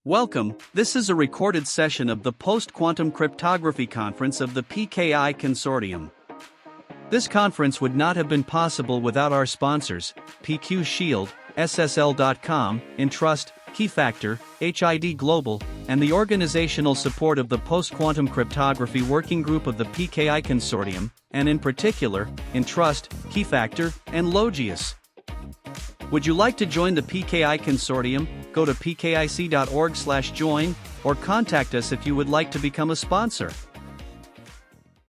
Welcome, this is a recorded session of the Post-Quantum Cryptography Conference of the PKI Consortium. This conference would not have been possible without our sponsors, PQ Shield, SSL.com, Entrust, Keyfactor, HID Global, and the organizational support of the Post-Quantum Cryptography Working Group of the PKI Consortium, and in particular, Entrust, Keyfactor, and Logius. Would you like to join the PKI Consortium? Go to pkic.org/join, or contact us if you would like to become a sponsor.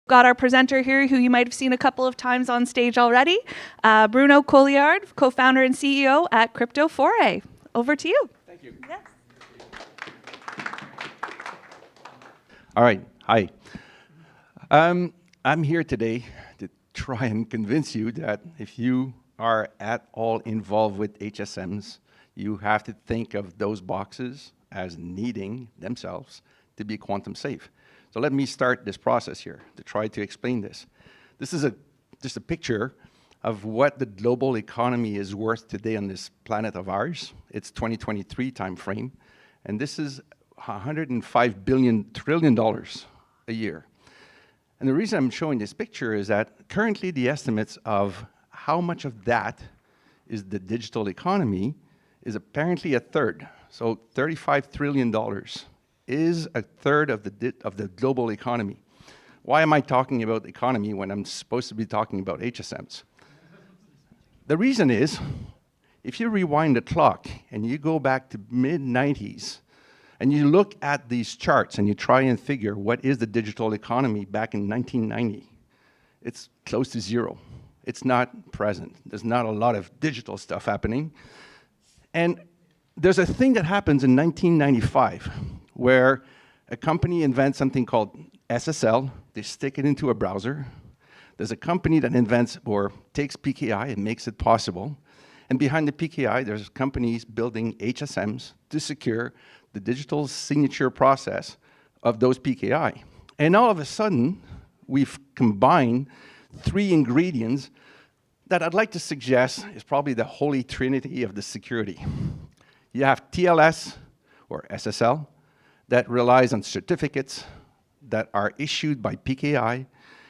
Got our presenter here who you might have seen a couple of times on stage already, Bruno Couillard, co-founder and CEO at Crypto4A. Over to you. Thank you. Yes. All right, hi. I'm here today to try and convince you that if you are at all involved with HSMs, you have to think of those boxes as needing themselves to be quantum safe. So let me start this process here to try to explain this. This is just a picture of what the global economy is worth today on this planet of ours. It's 2023 timeframe, and this is $105 trillion a year. And the reason I'm showing this picture is that currently the estimates of how much of that is the digital economy is apparently a third. So $35 trillion is a third of the global economy. Why am I talking about economy when I'm supposed to be talking about HSMs? The reason is, if you rewind the clock and you go back to mid-90s and you look at these charts and you try and figure what is the digital economy back in 1990, it's close to zero. It's not present. There's not a lot of digital stuff happening. And there's a thing that happens in 1995 where a company invents something called SSL. They stick it into a browser. There's a company that invents or takes PKI and makes it possible. And behind the PKI, there's companies building HSMs to secure the digital signature process of those PKI. And all of a sudden, we've combined three ingredients that I'd like to suggest is probably the holy trinity of the security. You have TLS, or SSL, that relies on certificates that are issued by PKI,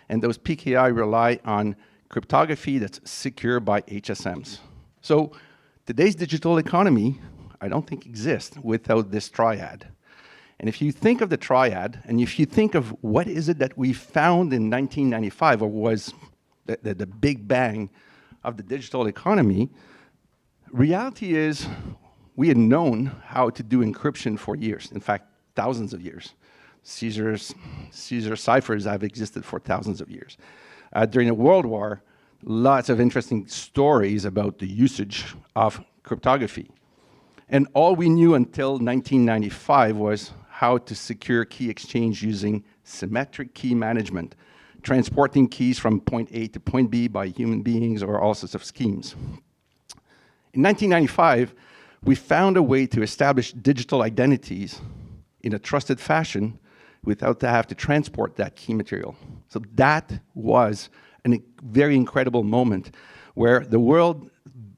and those PKI rely on cryptography that's secure by HSMs. So today's digital economy, I don't think exists without this triad. And if you think of the triad, and if you think of what is it that we found in 1995, or was the big bang of the digital economy, reality is we had known how to do encryption for years. In fact, thousands of years. Caesar ciphers have existed for thousands of years. During the World War, lots of interesting stories about the usage of cryptography. And all we knew until 1995 was how to secure key exchange using symmetric key management, transporting keys from point A to point B by human beings or all sorts of schemes. In 1995, we found a way to establish digital identities in a trusted fashion without to have to transport that key material. So that was a very incredible moment where the world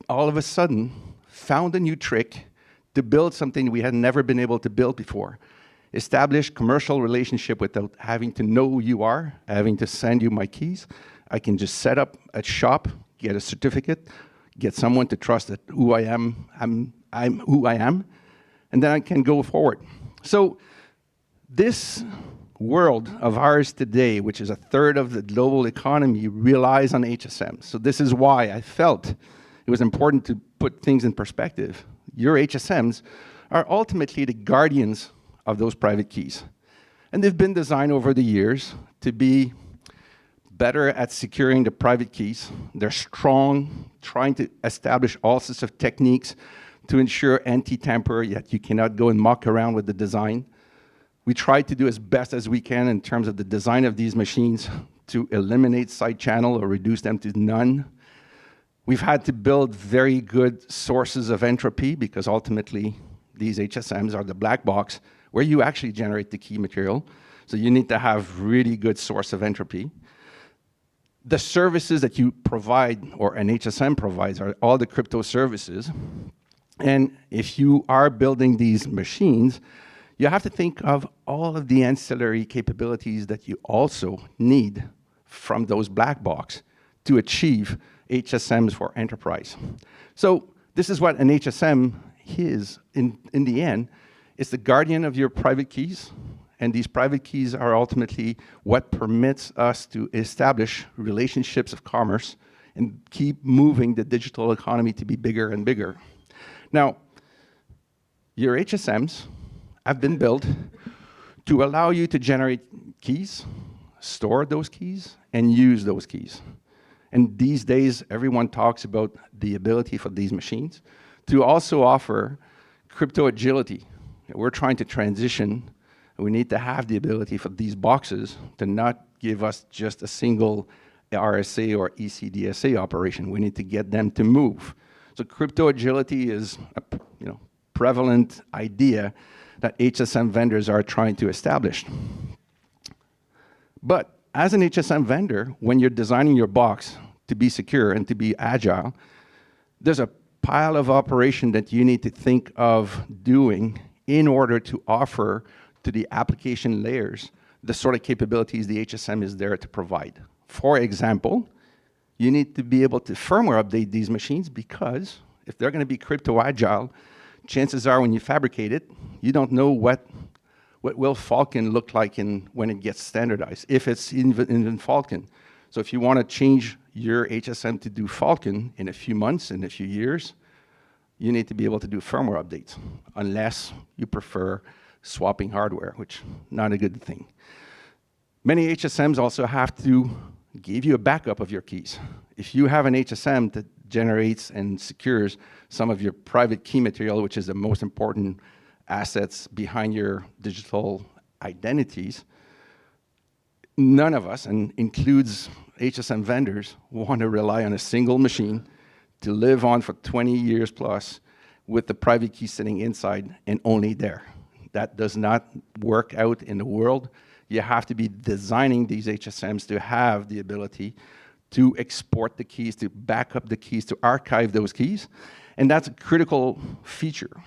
all of a sudden found a new trick to build something we had never been able to build before. Establish commercial relationship without having to know who you are, having to send you my keys. I can just set up a shop, get a certificate, get someone to trust that who I am, I'm who I am, and then I can go forward. So this world of ours today, which is a third of the global economy, relies on HSM. So this is why I felt it was important to put things in perspective. Your HSMs are ultimately the guardians of those private keys. And they've been designed over the years to be better at securing the private keys. They're strong, trying to establish all sorts of techniques to ensure anti-tamper, yet you cannot go and muck around with the design. We try to do as best as we can in terms of the design of these machines to eliminate side channel or reduce them to none. We've had to build very good sources of entropy because ultimately these HSMs are the black box where you actually generate the key material. So you need to have really good source of entropy. The services that you provide, or an HSM provides, are all the crypto services. And if you are building these machines, you have to think of all of the ancillary capabilities that you also need from those black box to achieve HSMs for enterprise. So this is what an HSM is in the end. It's the guardian of your private keys, and these private keys are ultimately what permits us to establish relationships of commerce and keep moving the digital economy to be bigger and bigger. Now, your HSMs have been built to allow you to generate keys, store those keys, and use those keys. And these days, everyone talks about the ability for these machines to also offer crypto agility. We're trying to transition. We need to have the ability for these boxes to not give us just a single RSA or ECDSA operation. We need to get them to move. So crypto agility is a prevalent idea that HSM vendors are trying to establish. But as an HSM vendor, when you're designing your box to be secure and to be agile, there's a pile of operation that you need to think of doing in order to offer to the application layers the sort of capabilities the HSM is there to provide. For example, you need to be able to firmware update these machines, because if they're going to be crypto agile, chances are when you fabricate it, you don't know what will Falcon look like when it gets standardized, if it's in Falcon. So if you want to change your HSM to do Falcon in a few months, in a few years, you need to be able to do firmware updates, unless you prefer swapping hardware, which not a good thing. Many HSMs also have to give you a backup of your keys. If you have an HSM that generates and secures some of your private key material, which is the most important assets behind your digital identities, none of us, and includes HSM vendors, want to rely on a single machine to live on for 20 years plus with the private key sitting inside and only there. That does not work out in the world. You have to be designing these HSMs to have the ability to export the keys, to back up the keys, to archive those keys. And that's a critical feature.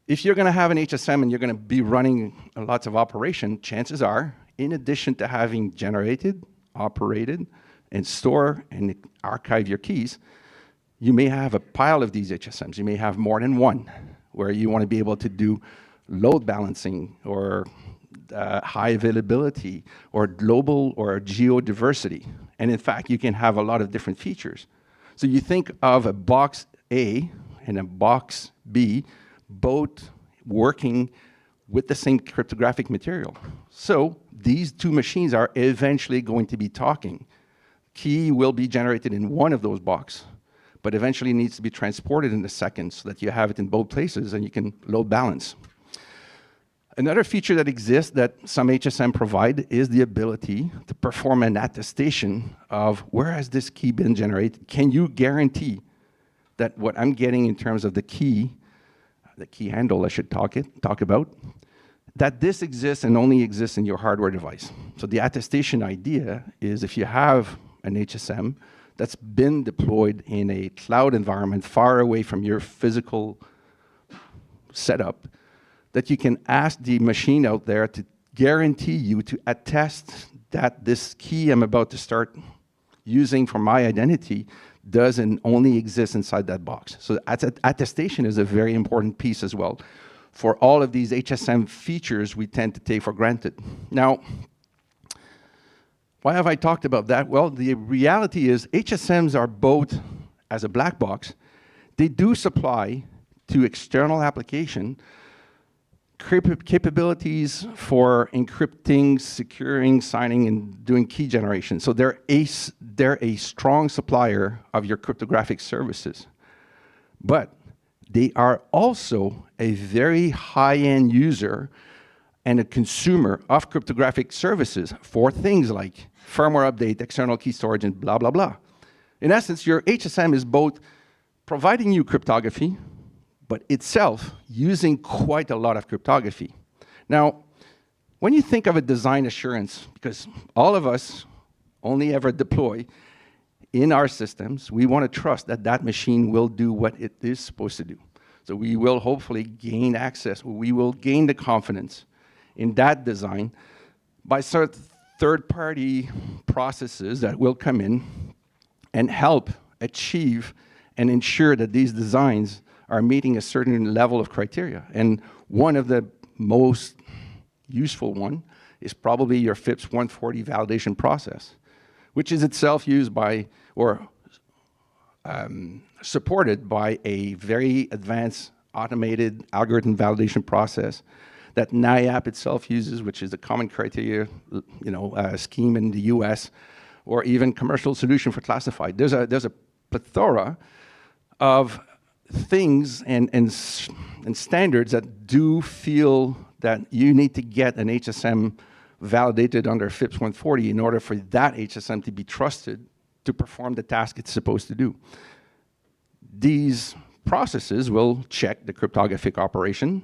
If you're going to have an HSM and you're going to be running lots of operation, chances are, in addition to having generated, operated, and store and archive your keys, you may have a pile of these HSMs. You may have more than one, where you want to be able to do load balancing or high availability or global or geodiversity. And in fact, you can have a lot of different features. So you think of a box A and a box B, both working with the same cryptographic material. So these two machines are eventually going to be talking. Key will be generated in one of those boxes, but eventually needs to be transported in the second so that you have it in both places and you can load balance. Another feature that exists that some HSM provide is the ability to perform an attestation of where has this key been generated. Can you guarantee that what I'm getting in terms of the key handle I should talk about, that this exists and only exists in your hardware device. So the attestation idea is if you have an HSM that's been deployed in a cloud environment far away from your physical setup, that you can ask the machine out there to guarantee you to attest that this key I'm about to start using for my identity does and only exists inside that box. So attestation is a very important piece as well for all of these HSM features we tend to take for granted. Now, why have I talked about that? Well, the reality is HSMs are both, as a black box, they do supply to external application capabilities for encrypting, securing, signing, and doing key generation. So they're a strong supplier of your cryptographic services. But they are also a very high-end user and a consumer of cryptographic services for things like firmware update, external key storage, and blah, blah, blah. In essence, your HSM is both providing you cryptography, but itself using quite a lot of cryptography. Now, when you think of a design assurance, because all of us only ever deploy in our systems, we want to trust that that machine will do what it is supposed to do. So we will hopefully gain access, we will gain the confidence in that design by third-party processes that will come in and help achieve and ensure that these designs are meeting a certain level of criteria. And one of the most useful one is probably your FIPS 140 validation process, which is itself used by, or supported by a very advanced automated algorithm validation process that NIAP itself uses, which is the common criteria scheme in the US, or even commercial solution for classified. There's a plethora of things and standards that do feel that you need to get an HSM validated under FIPS 140 in order for that HSM to be trusted to perform the task it's supposed to do. These processes will check the cryptographic operation.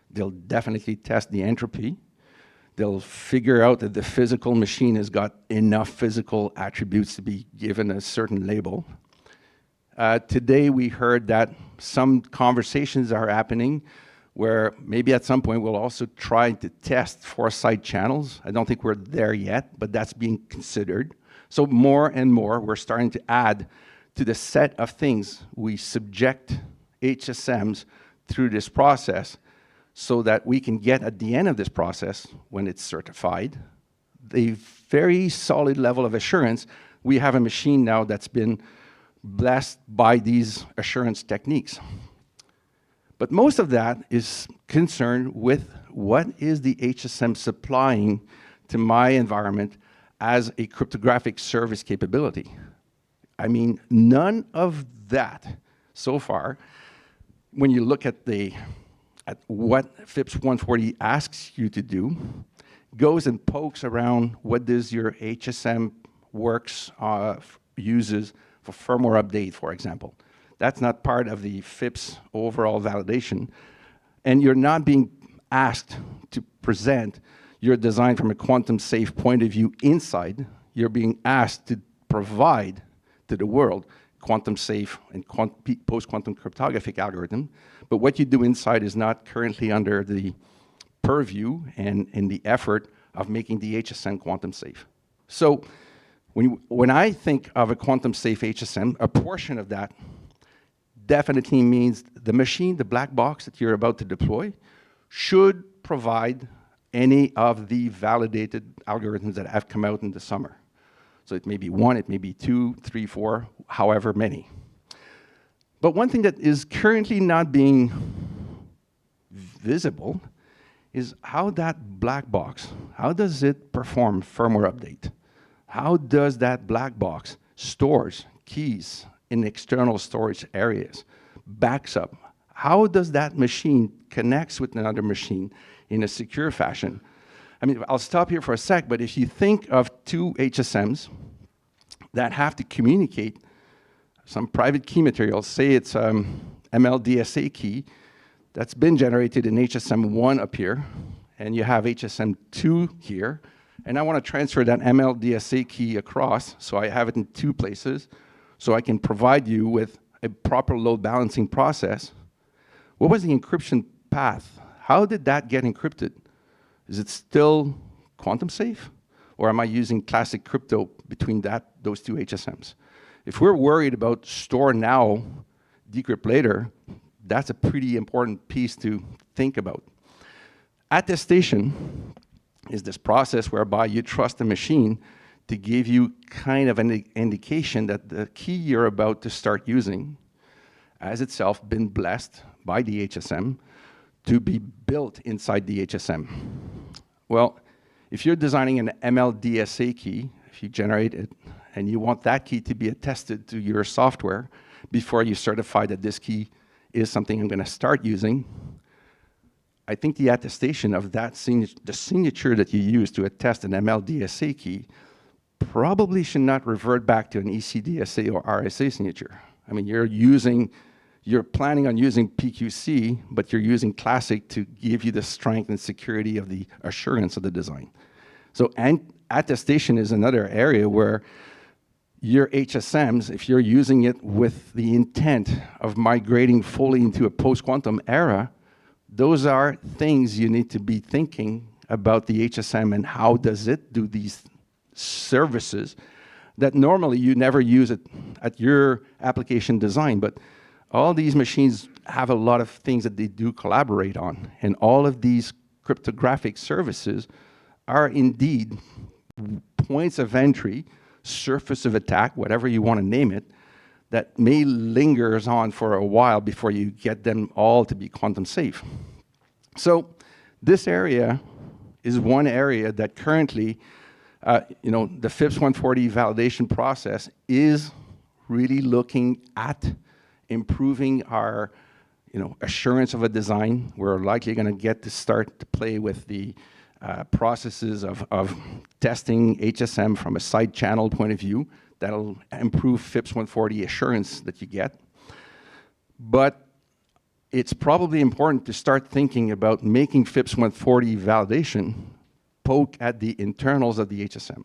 They'll definitely test the entropy. They'll figure out that the physical machine has got enough physical attributes to be given a certain label. Today we heard that some conversations are happening where maybe at some point we'll also try to test four-side channels. I don't think we're there yet, but that's being considered. So more and more we're starting to add to the set of things we subject HSMs through this process so that we can get at the end of this process, when it's certified, a very solid level of assurance. We have a machine now that's been blessed by these assurance techniques. But most of that is concerned with what is the HSM supplying to my environment as a cryptographic service capability. I mean, none of that so far, when you look at what FIPS 140 asks you to do, goes and pokes around what does your HSM works uses for firmware update, for example. That's not part of the FIPS overall validation. And you're not being asked to present your design from a quantum safe point of view inside. You're being asked to provide to the world quantum safe and post-quantum cryptographic algorithm. But what you do inside is not currently under the purview and in the effort of making the HSM quantum safe. So when I think of a quantum safe HSM, a portion of that definitely means the machine, the black box that you're about to deploy, should provide any of the validated algorithms that have come out in the summer. So it may be 1, it may be 2, 3, 4, however many. But one thing that is currently not being visible is how that black box, how does it perform firmware update? How does that black box stores keys in external storage areas, backs up? How does that machine connects with another machine in a secure fashion? I mean, I'll stop here for a sec, but if you think of two HSMs that have to communicate some private key material, say it's MLDSA key that's been generated in HSM1 up here, and you have HSM2 here, and I want to transfer that MLDSA key across, so I have it in two places, so I can provide you with a proper load balancing process. What was the encryption path? How did that get encrypted? Is it still quantum safe? Or am I using classic crypto between those two HSMs? If we're worried about store now, decrypt later, that's a pretty important piece to think about. Attestation is this process whereby you trust the machine to give you kind of an indication that the key you're about to start using has itself been blessed by the HSM to be built inside the HSM. Well, if you're designing an MLDSA key, if you generate it, and you want that key to be attested to your software before you certify that this key is something I'm going to start using, I think the attestation of that the signature that you use to attest an MLDSA key probably should not revert back to an ECDSA or RSA signature. I mean, you're planning on using PQC, but you're using Classic to give you the strength and security of the assurance of the design. So attestation is another area where your HSMs, if you're using it with the intent of migrating fully into a post-quantum era, those are things you need to be thinking about the HSM and how does it do these services that normally you never use it at your application design. But all these machines have a lot of things that they do collaborate on. And all of these cryptographic services are indeed points of entry, surface of attack, whatever you want to name it, that may linger on for a while before you get them all to be quantum safe. So this area is one area that currently, the FIPS 140 validation process is really looking at improving our, assurance of a design. We're likely going to get to start to play with the processes of testing HSM from a side channel point of view. That'll improve FIPS 140 assurance that you get. But it's probably important to start thinking about making FIPS 140 validation poke at the internals of the HSM.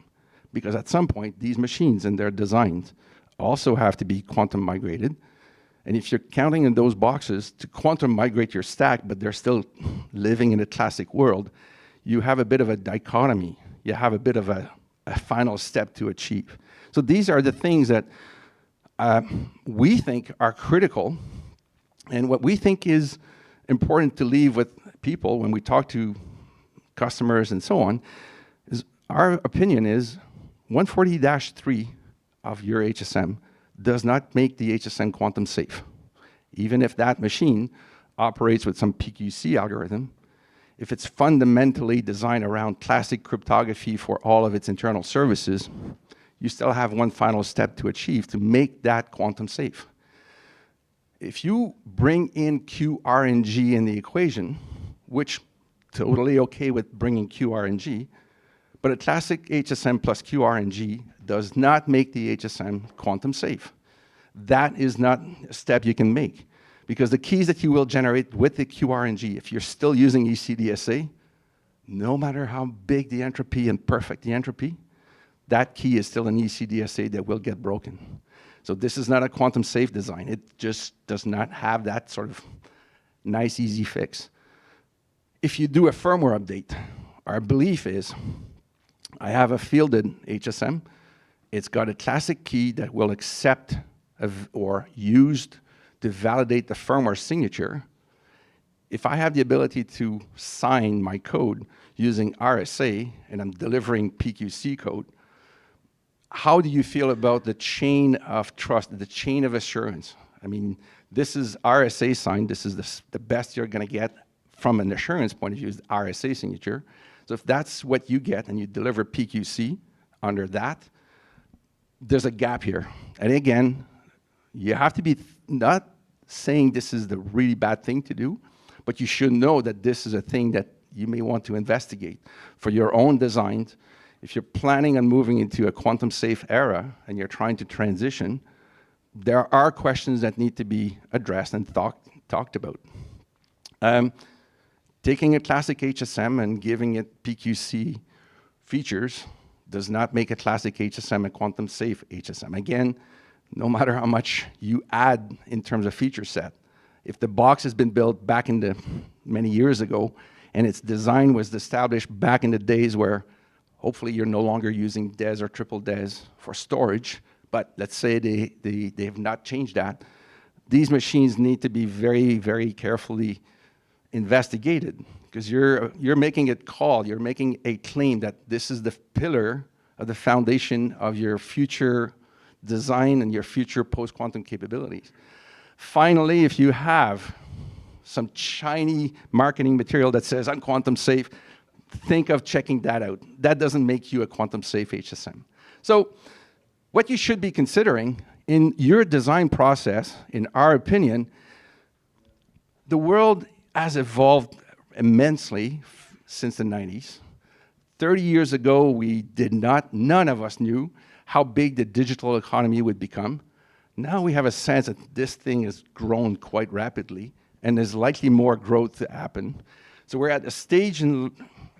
Because at some point, these machines and their designs also have to be quantum migrated. And if you're counting in those boxes to quantum migrate your stack, but they're still living in a classic world, you have a bit of a dichotomy. You have a bit of a final step to achieve. So these are the things that we think are critical, and what we think is important to leave with people when we talk to customers and so on, is our opinion is 140-3 of your HSM does not make the HSM quantum safe. Even if that machine operates with some PQC algorithm, if it's fundamentally designed around classic cryptography for all of its internal services, you still have one final step to achieve to make that quantum safe. If you bring in QRNG in the equation, which totally okay with bringing QRNG, but a classic HSM plus QRNG does not make the HSM quantum safe. That is not a step you can make, because the keys that you will generate with the QRNG, if you're still using ECDSA, no matter how big the entropy and perfect the entropy, that key is still an ECDSA that will get broken. So this is not a quantum safe design. It just does not have that sort of nice, easy fix. If you do a firmware update, our belief is, I have a fielded HSM. It's got a classic key that will accept or used to validate the firmware signature. If I have the ability to sign my code using RSA and I'm delivering PQC code, how do you feel about the chain of trust, the chain of assurance? I mean, this is RSA signed. This is the best you're going to get from an assurance point of view is the RSA signature. So if that's what you get and you deliver PQC under that, there's a gap here. And again, you have to be not saying this is the really bad thing to do, but you should know that this is a thing that you may want to investigate for your own designs. If you're planning on moving into a quantum safe era and you're trying to transition, there are questions that need to be addressed and talked about. Taking a classic HSM and giving it PQC features does not make a classic HSM a quantum safe HSM. Again, no matter how much you add in terms of feature set, if the box has been built back in the many years ago and its design was established back in the days where hopefully you're no longer using DES or triple DES for storage, but let's say they have not changed that, these machines need to be very, very carefully investigated, because you're making a call, you're making a claim that this is the pillar of the foundation of your future design and your future post-quantum capabilities. Finally, if you have some shiny marketing material that says I'm quantum safe, think of checking that out. That doesn't make you a quantum safe HSM. So what you should be considering in your design process, in our opinion, the world has evolved immensely since the 90s. 30 years ago, none of us knew how big the digital economy would become. Now we have a sense that this thing has grown quite rapidly and there's likely more growth to happen. So we're at a stage in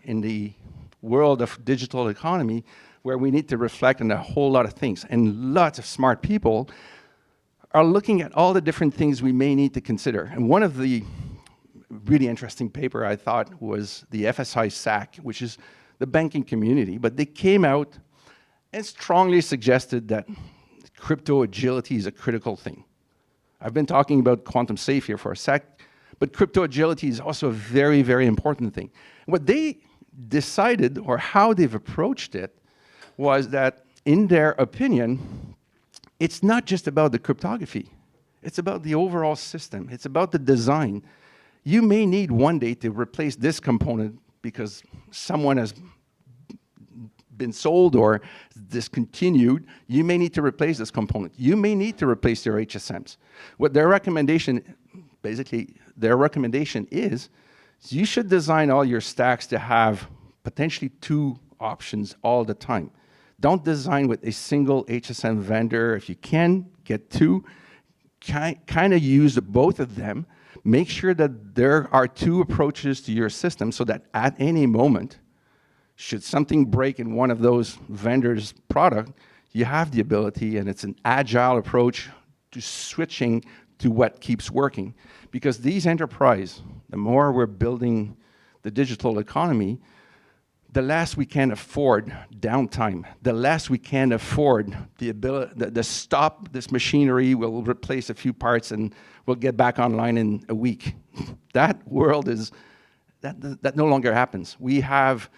the world of digital economy where we need to reflect on a whole lot of things. And lots of smart people are looking at all the different things we may need to consider. And one of the really interesting paper I thought was the FSI SAC, which is the banking community, but they came out and strongly suggested that crypto agility is a critical thing. I've been talking about quantum safe here for a sec, but crypto agility is also a very, very important thing. What they decided, or how they've approached it, was that, in their opinion, it's not just about the cryptography. It's about the overall system. It's about the design. You may need one day to replace this component because someone has been sold or discontinued. You may need to replace this component. You may need to replace your HSMs. What their recommendation, basically, their recommendation is you should design all your stacks to have potentially 2 options all the time. Don't design with a single HSM vendor. If you can, get 2. Kind of use both of them. Make sure that there are 2 approaches to your system so that at any moment, should something break in one of those vendors' product, you have the ability, and it's an agile approach to switching to what keeps working. Because these enterprise, the more we're building the digital economy, the less we can afford downtime, the less we can afford the ability to stop this machinery, we'll replace a few parts and we'll get back online in a week. That world is, that no longer happens. We have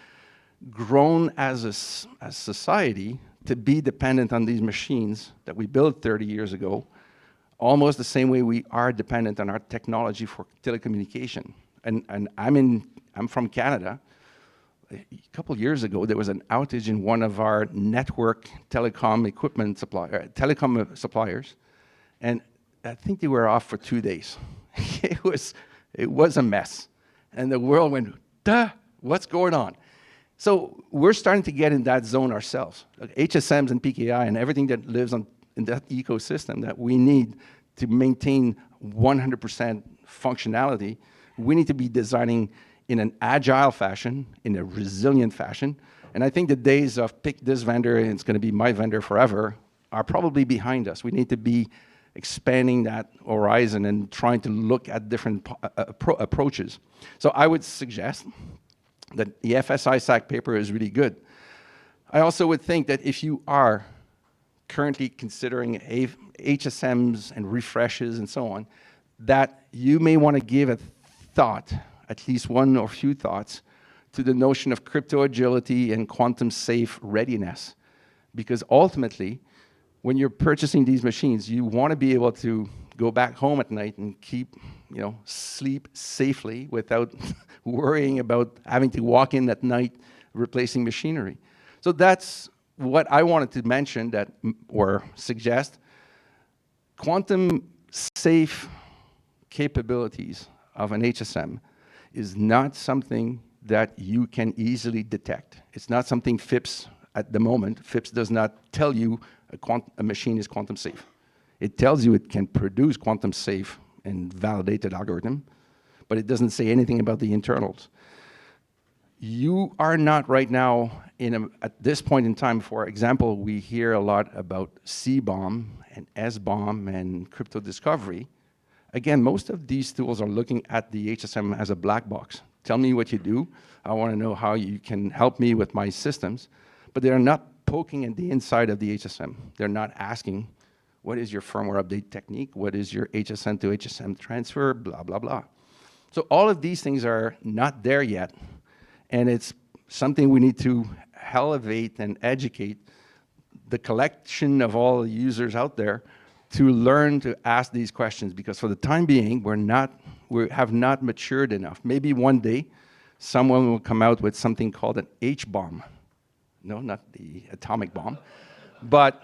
grown as a society to be dependent on these machines that we built 30 years ago, almost the same way we are dependent on our technology for telecommunication. And I'm from Canada. A couple years ago, there was an outage in one of our network telecom equipment suppliers, and I think they were off for 2 days. It was a mess, and the world went, duh, what's going on? So we're starting to get in that zone ourselves. Like HSMs and PKI and everything that lives in that ecosystem that we need to maintain 100% functionality, we need to be designing in an agile fashion, in a resilient fashion. And I think the days of pick this vendor and it's going to be my vendor forever are probably behind us. We need to be expanding that horizon and trying to look at different approaches. So I would suggest that the FSI SAC paper is really good. I also would think that if you are currently considering HSMs and refreshes and so on, that you may want to give a thought, at least one or few thoughts, to the notion of crypto agility and quantum safe readiness. Because ultimately, when you're purchasing these machines, you want to be able to go back home at night and sleep safely without worrying about having to walk in at night replacing machinery. So that's what I wanted to mention or suggest. Quantum safe capabilities of an HSM is not something that you can easily detect. It's not something FIPS, at the moment, FIPS does not tell you a machine is quantum safe. It tells you it can produce quantum safe and validated algorithm, but it doesn't say anything about the internals. You are not right now, at this point in time, for example, we hear a lot about C-bomb and S-bomb and crypto discovery. Again, most of these tools are looking at the HSM as a black box. Tell me what you do. I want to know how you can help me with my systems. But they're not poking at the inside of the HSM. They're not asking, what is your firmware update technique? What is your HSM to HSM transfer? Blah, blah, blah. So all of these things are not there yet. And it's something we need to elevate and educate the collection of all the users out there to learn to ask these questions, because for the time being, we have not matured enough. Maybe one day, someone will come out with something called an H-bomb. No, not the atomic bomb. But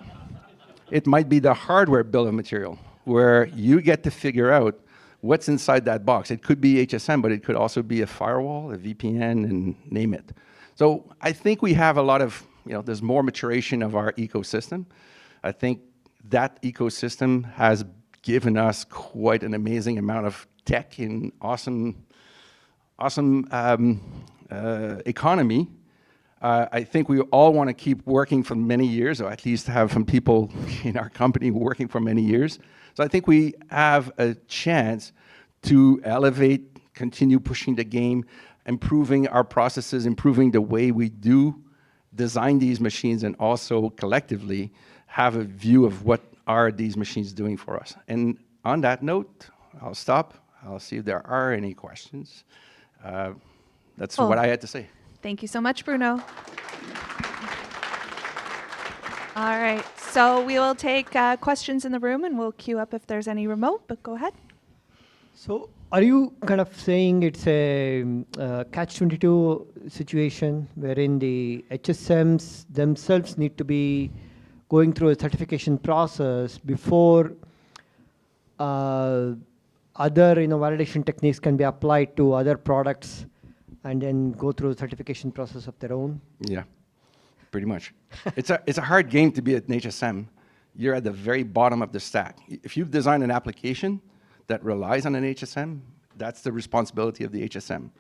it might be the hardware bill of material, where you get to figure out what's inside that box. It could be HSM, but it could also be a firewall, a VPN, and name it. So I think we have a lot of, there's more maturation of our ecosystem. I think that ecosystem has given us quite an amazing amount of tech in awesome economy. I think we all want to keep working for many years, or at least have some people in our company working for many years. So I think we have a chance to elevate, continue pushing the game, improving our processes, improving the way we do design these machines, and also collectively have a view of what are these machines doing for us. And on that note, I'll stop. I'll see if there are any questions. That's what I had to say. Thank you so much, Bruno. All right, so we will take questions in the room, and we'll queue up if there's any remote, but go ahead. So are you kind of saying it's a catch-22 situation wherein the HSMs themselves need to be going through a certification process before other validation techniques can be applied to other products and then go through a certification process of their own? Yeah, pretty much. It's a hard game to be at an HSM. You're at the very bottom of the stack. If you've designed an application that relies on an HSM, that's the responsibility of the HSM.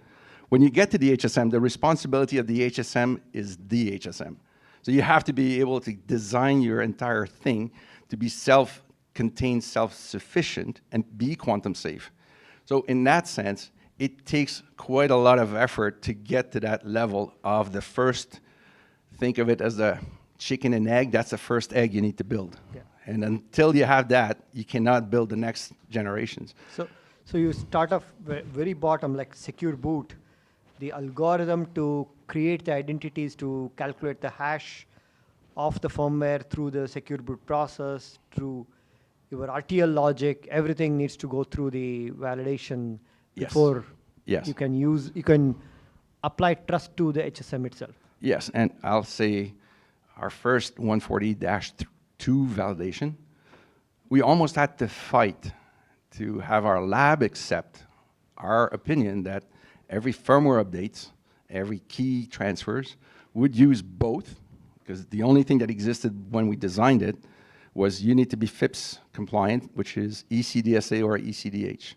When you get to the HSM, the responsibility of the HSM is the HSM. So you have to be able to design your entire thing to be self-contained, self-sufficient, and be quantum safe. So in that sense, it takes quite a lot of effort to get to that level of the first, think of it as the chicken and egg, that's the first egg you need to build. Yeah. And until you have that, you cannot build the next generations. So you start off very bottom, like secure boot, the algorithm to create the identities to calculate the hash of the firmware through the secure boot process, through your RTL logic, everything needs to go through the validation before you can apply trust to the HSM itself. Yes, and I'll say our first 140-2 validation, we almost had to fight to have our lab accept our opinion that every firmware updates, every key transfers would use both, because the only thing that existed when we designed it was you need to be FIPS compliant, which is ECDSA or ECDH.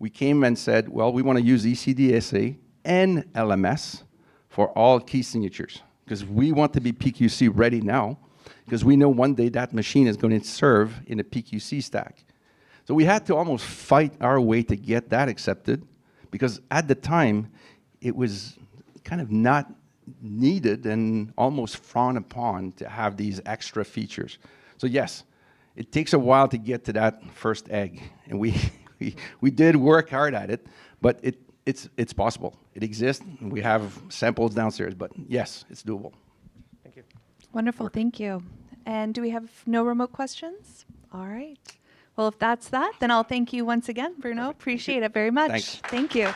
We came and said, well, we want to use ECDSA and LMS for all key signatures, because we want to be PQC ready now, because we know one day that machine is going to serve in a PQC stack. So we had to almost fight our way to get that accepted, because at the time, it was kind of not needed and almost frowned upon to have these extra features. So yes, it takes a while to get to that first egg, and we did work hard at it, but it's possible. It exists, and we have samples downstairs, but yes, it's doable. Thank you. Wonderful, thank you. And do we have no remote questions? All right. Well, if that's that, then I'll thank you once again, Bruno. Appreciate it very much. Thanks. Thank you.